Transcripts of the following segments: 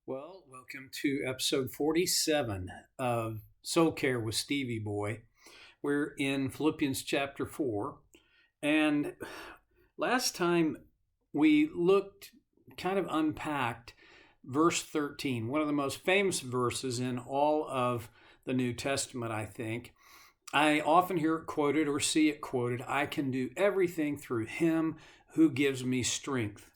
Well, welcome to episode 47 of Soul Care with Stevie Boy. We're in Philippians chapter 4. And last time we looked, kind of unpacked verse 13, one of the most famous verses in all of the New Testament, I think. I often hear it quoted or see it quoted, I can do everything through him who gives me strength.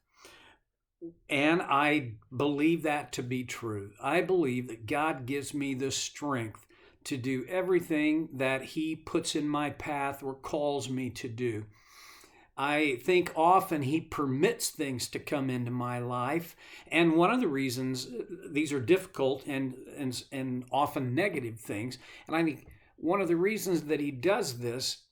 And I believe that to be true. I believe that God gives me the strength to do everything that He puts in my path or calls me to do. I think often He permits things to come into my life. And one of the reasons these are difficult and often negative things, and I think one of the reasons that He does this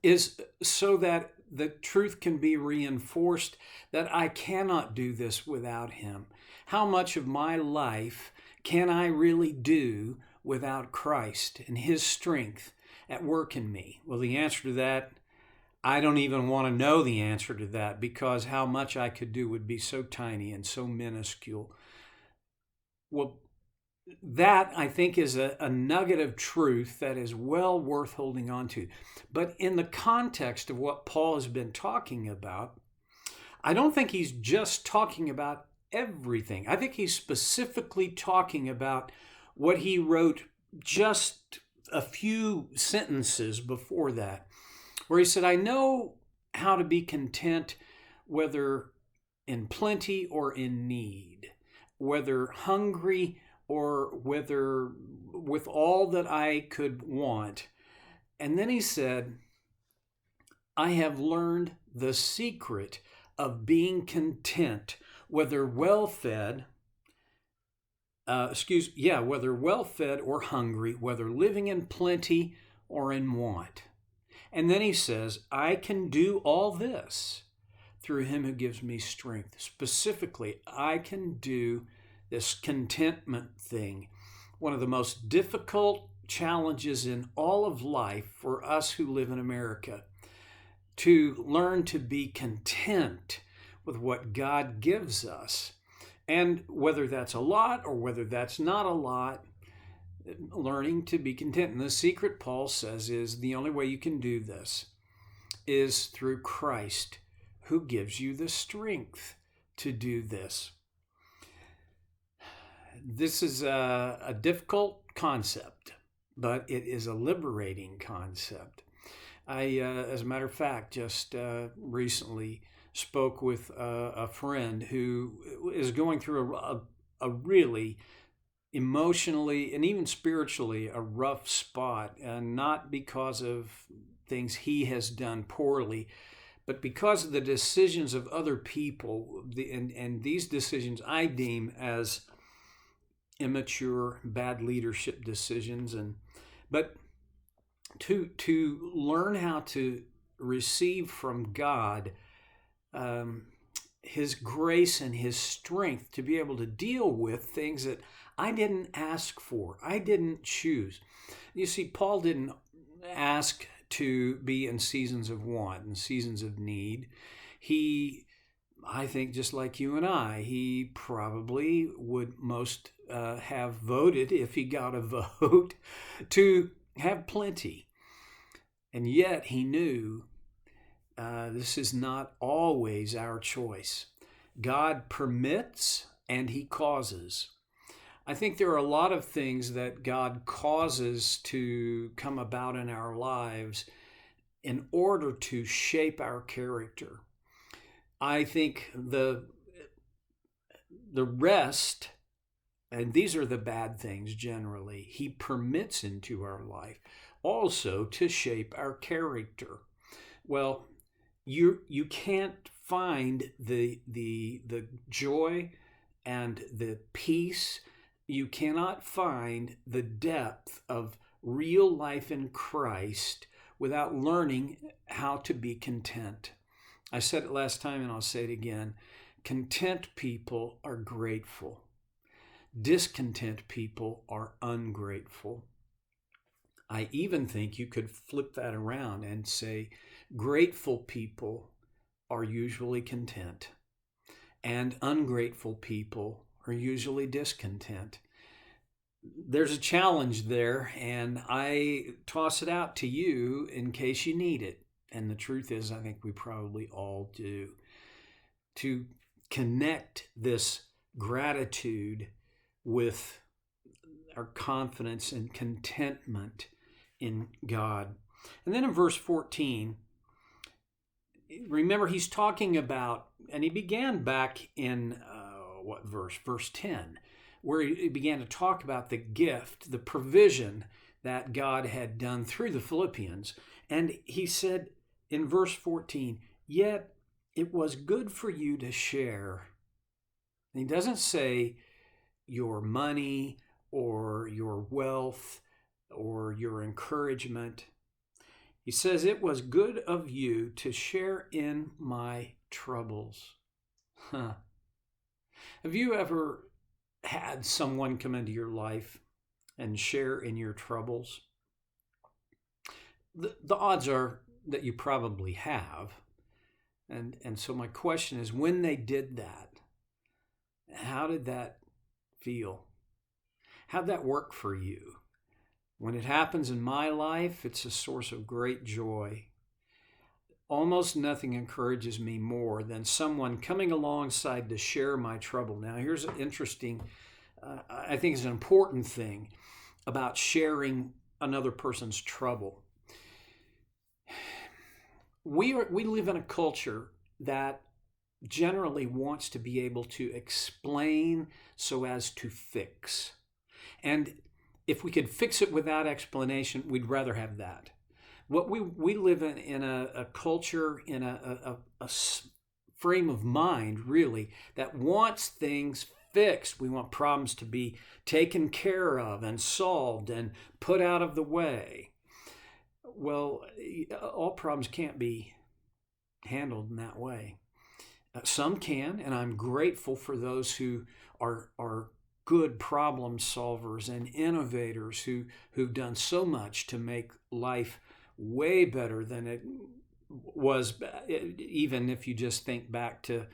is so that the truth can be reinforced that I cannot do this without Him. How much of my life can I really do without Christ and His strength at work in me? Well, the answer to that, I don't even want to know the answer to that, because how much I could do would be so tiny and so minuscule. Well, that I think is a nugget of truth that is well worth holding on to. But in the context of what Paul has been talking about, I don't think he's just talking about everything. I think he's specifically talking about what he wrote just a few sentences before that, where he said, I know how to be content, whether in plenty or in need, whether hungry or whether with all that I could want. And then he said, I have learned the secret of being content, whether well-fed, whether well-fed or hungry, whether living in plenty or in want. And then he says, I can do all this through him who gives me strength. Specifically, I can do this contentment thing, one of the most difficult challenges in all of life for us who live in America, to learn to be content with what God gives us. And whether that's a lot or whether that's not a lot, learning to be content. And the secret, Paul says, is the only way you can do this is through Christ, who gives you the strength to do this. This is a difficult concept, but it is a liberating concept. As a matter of fact, just recently spoke with a friend who is going through a really emotionally and even spiritually a rough spot, and not because of things he has done poorly, but because of the decisions of other people. And these decisions I deem as immature, bad leadership decisions. But to learn how to receive from God His grace and His strength to be able to deal with things that I didn't ask for, I didn't choose. You see, Paul didn't ask to be in seasons of want and seasons of need. I think just like you and I, he probably would most have voted, if he got a vote, to have plenty. And yet he knew this is not always our choice. God permits and He causes. I think there are a lot of things that God causes to come about in our lives in order to shape our character. I think the rest, and these are the bad things generally, He permits into our life also to shape our character. Well, you can't find the joy and the peace. You cannot find the depth of real life in Christ without learning how to be content. I said it last time and I'll say it again. Content people are grateful. Discontent people are ungrateful. I even think you could flip that around and say grateful people are usually content and ungrateful people are usually discontent. There's a challenge there, and I toss it out to you in case you need it. And the truth is, I think we probably all do. To connect this gratitude with our confidence and contentment in God. And then in verse 14, remember he's talking about, and he began back in what verse? Verse 10, where he began to talk about the gift, the provision that God had done through the Philippians. And he said in verse 14, yet it was good for you to share. And he doesn't say your money or your wealth or your encouragement. He says it was good of you to share in my troubles. Huh. Have you ever had someone come into your life and share in your troubles? The odds are that you probably have. And so my question is, when they did that, how did that feel? How'd that work for you? When it happens in my life, it's a source of great joy. Almost nothing encourages me more than someone coming alongside to share my trouble. Now, here's an interesting, I think it's an important thing about sharing another person's trouble. We live in a culture that generally wants to be able to explain so as to fix. And if we could fix it without explanation, we'd rather have that. What we live in a culture, in a frame of mind, really, that wants things fixed. We want problems to be taken care of and solved and put out of the way. Well, all problems can't be handled in that way. Some can, and I'm grateful for those who are good problem solvers and innovators who've done so much to make life way better than it was, even if you just think back to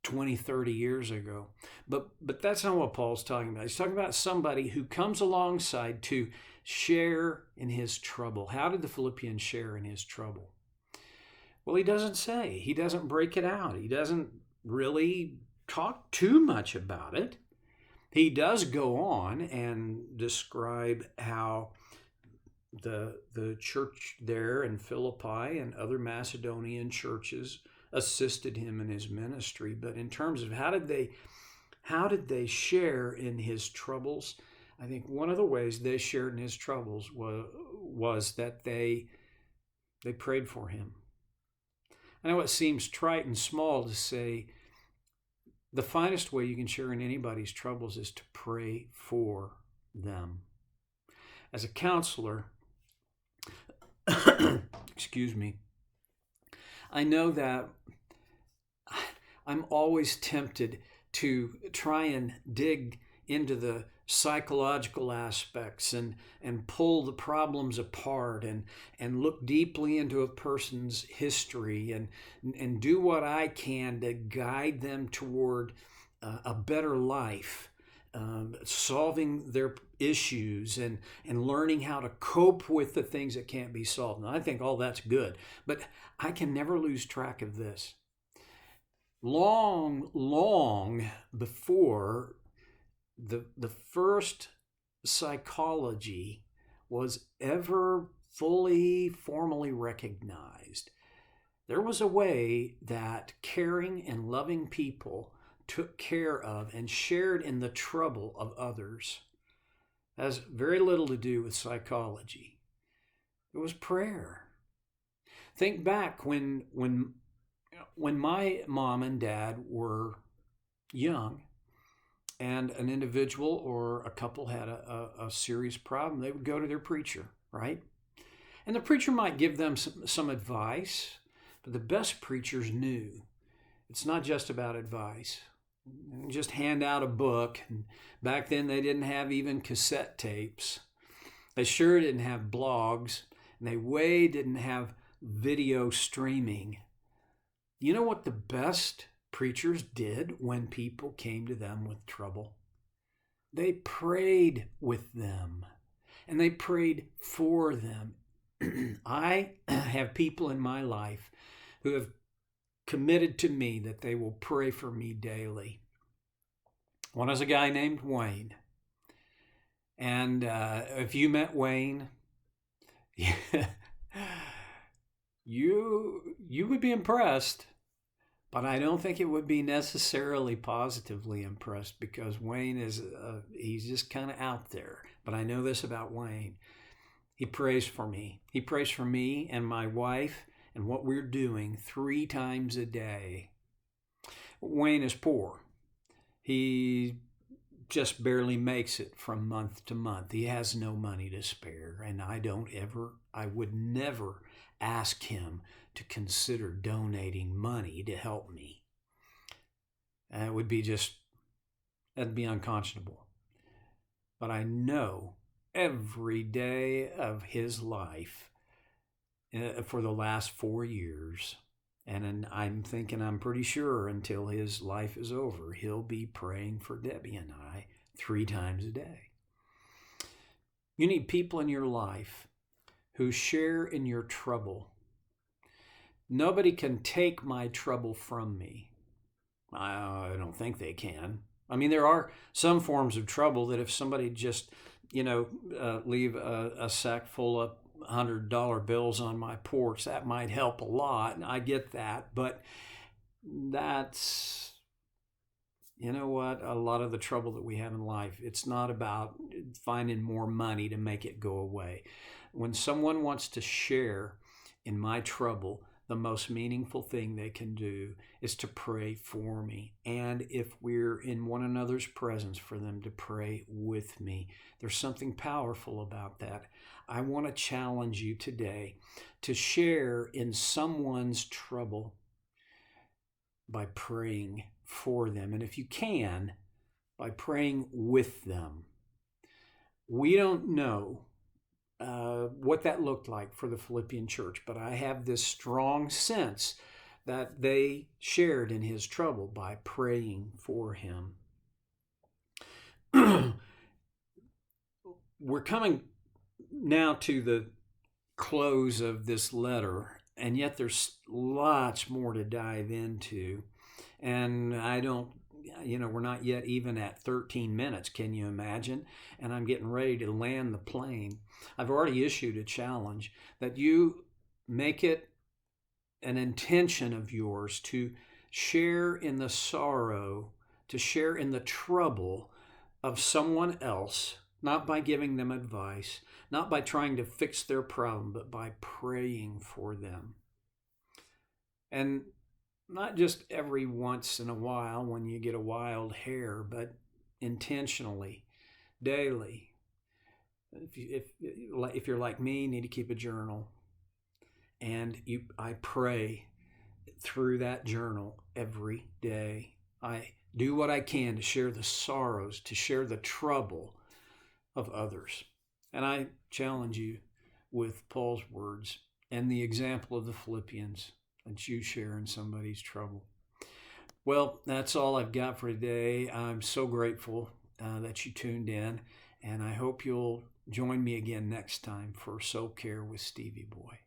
20, 30 years ago. But that's not what Paul's talking about. He's talking about somebody who comes alongside to share in his trouble. How did the Philippians share in his trouble? Well, he doesn't say. He doesn't break it out. He doesn't really talk too much about it. He does go on and describe how the church there in Philippi and other Macedonian churches assisted him in his ministry. But in terms of how did they share in his troubles, I think one of the ways they shared in his troubles was that they prayed for him. I know it seems trite and small to say the finest way you can share in anybody's troubles is to pray for them. As a counselor, excuse me, I know that I'm always tempted to try and dig into the psychological aspects and pull the problems apart and look deeply into a person's history and do what I can to guide them toward a better life, solving their issues and learning how to cope with the things that can't be solved. And I think all that's good, but I can never lose track of this. Long before the first psychology was ever fully formally recognized, there was a way that caring and loving people took care of and shared in the trouble of others. It has very little to do with psychology. It was prayer. Think back when my mom and dad were young, and an individual or a couple had a serious problem, they would go to their preacher, right? And the preacher might give them some advice, but the best preachers knew it's not just about advice. Just hand out a book. And back then they didn't have even cassette tapes. They sure didn't have blogs, and they way didn't have video streaming. You know what the best preachers did when people came to them with trouble. They prayed with them, and they prayed for them. I have people in my life who have committed to me that they will pray for me daily. One is a guy named Wayne. And if you met Wayne, you would be impressed, but I don't think it would be necessarily positively impressed, because Wayne he's just kind of out there. But I know this about Wayne. He prays for me. He prays for me and my wife and what we're doing 3 times a day. Wayne is poor. He just barely makes it from month to month. He has no money to spare, and I would never ask him to consider donating money to help me. That'd be unconscionable. But I know every day of his life for the last 4 years, and I'm pretty sure until his life is over, he'll be praying for Debbie and I 3 times a day. You need people in your life who share in your trouble. Nobody can take my trouble from me. I don't think they can. I mean, there are some forms of trouble that if somebody just, leave a sack full of $100 bills on my porch, that might help a lot. I get that, but that's, a lot of the trouble that we have in life, it's not about finding more money to make it go away. When someone wants to share in my trouble, the most meaningful thing they can do is to pray for me. And if we're in one another's presence, for them to pray with me. There's something powerful about that. I want to challenge you today to share in someone's trouble by praying for them. And if you can, by praying with them. We don't know what that looked like for the Philippian church, but I have this strong sense that they shared in his trouble by praying for him. We're coming now to the close of this letter, and yet there's lots more to dive into. And we're not yet even at 13 minutes. Can you imagine? And I'm getting ready to land the plane. I've already issued a challenge that you make it an intention of yours to share in the sorrow, to share in the trouble of someone else, not by giving them advice, not by trying to fix their problem, but by praying for them. And not just every once in a while when you get a wild hair, but intentionally, daily. If you're like me, you need to keep a journal. And I pray through that journal every day. I do what I can to share the sorrows, to share the trouble of others. And I challenge you with Paul's words and the example of the Philippians, that you share in somebody's trouble. Well, that's all I've got for today. I'm so grateful that you tuned in, and I hope you'll join me again next time for Soul Care with Stevie Boy.